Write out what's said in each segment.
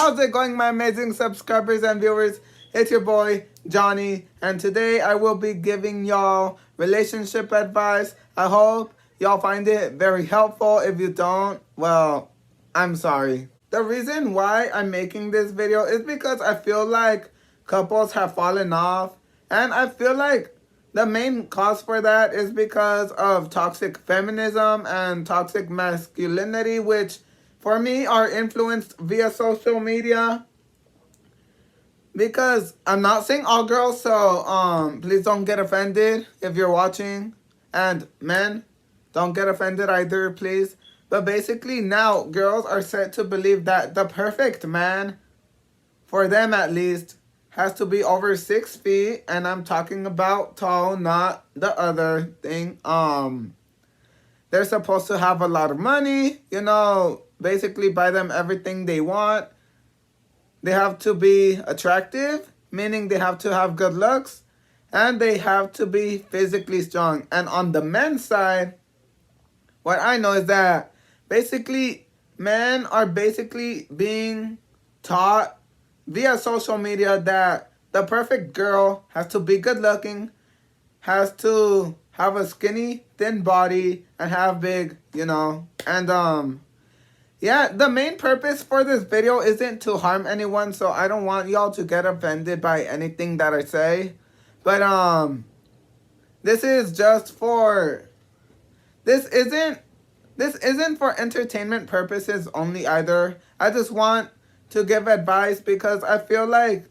How's it going, my amazing subscribers and viewers? It's your boy, Johnny, and today I will be giving y'all relationship advice. I hope y'all find it very helpful. If you don't, well, I'm sorry. The reason why I'm making this video is because I feel like couples have fallen off, and I feel like the main cause for that is because of toxic feminism and toxic masculinity, which for me are influenced via social media. Because I'm not saying all girls, so please don't get offended if you're watching. And men, don't get offended either, please. But basically now girls are set to believe that the perfect man, for them at least, has to be over 6 feet, and I'm talking about tall, not the other thing. They're supposed to have a lot of money, basically buy them everything they want. They have to be attractive, meaning they have to have good looks, and they have to be physically strong. And on the men's side, what I know is that basically men are basically being taught via social media that the perfect girl has to be good looking, has to have a skinny, thin body, and have big, and yeah, the main purpose for this video isn't to harm anyone, so I don't want y'all to get offended by anything that I say. But this is just for this isn't for entertainment purposes only either. I just want to give advice because I feel like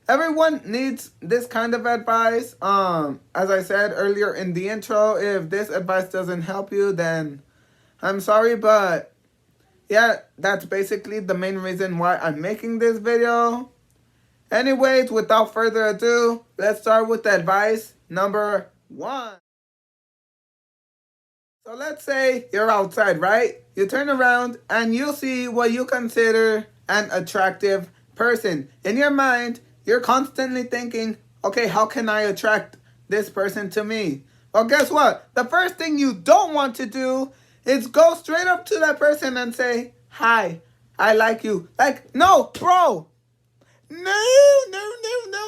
everyone needs this kind of advice. As I said earlier in the intro, if this advice doesn't help you, then I'm sorry, but yeah, that's basically the main reason why I'm making this video. Anyways, without further ado, let's start with advice number 1. So let's say you're outside, right? You turn around and you see what you consider an attractive person. In your mind, you're constantly thinking, okay, how can I attract this person to me? Well, guess what? The first thing you don't want to do is go straight up to that person and say, hi, I like you. Like, no, bro. No,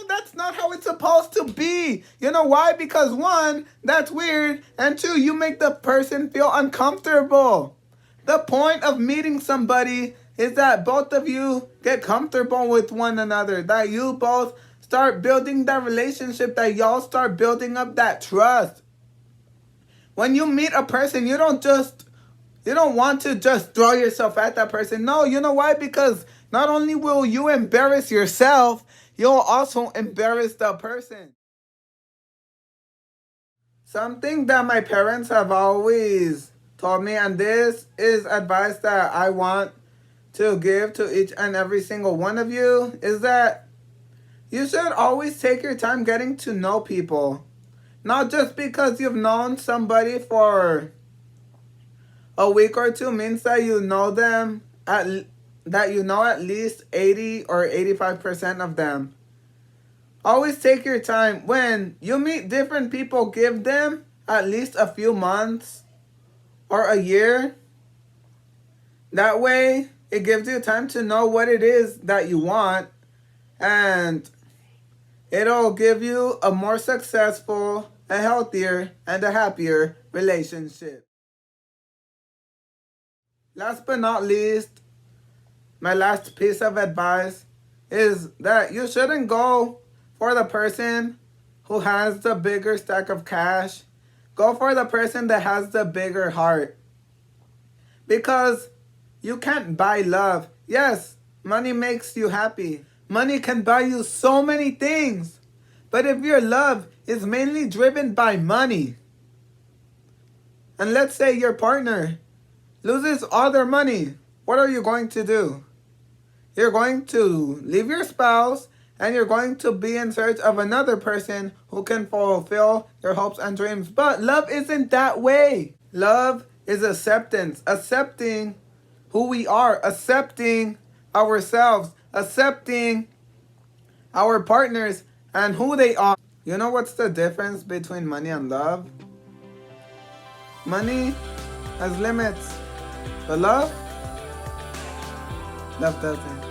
that's not how it's supposed to be. You know why? Because 1, that's weird, and 2, you make the person feel uncomfortable. The point of meeting somebody is that both of you get comfortable with one another, that you both start building that relationship, that y'all start building up that trust. When you meet a person, you don't want to just throw yourself at that person. No, you know why? Because not only will you embarrass yourself, you'll also embarrass the person. Something that my parents have always told me, and this is advice that I want to give to each and every single one of you, is that you should always take your time getting to know people. Not just because you've known somebody for a week or 2 means that you know them, that you know at least 80 or 85% of them. Always take your time. When you meet different people, give them at least a few months or a year. That way, it gives you time to know what it is that you want, and it'll give you a more successful, a healthier, and a happier relationship. Last but not least, my last piece of advice is that you shouldn't go for the person who has the bigger stack of cash. Go for the person that has the bigger heart. Because you can't buy love. Yes, money makes you happy. Money can buy you so many things. But if your love is mainly driven by money, and let's say your partner loses all their money, what are you going to do? You're going to leave your spouse, and you're going to be in search of another person who can fulfill your hopes and dreams. But love isn't that way. Love is acceptance. Accepting who we are. Accepting ourselves. Accepting our partners and who they are. You know what's the difference between money and love? Money has limits. But love doesn't.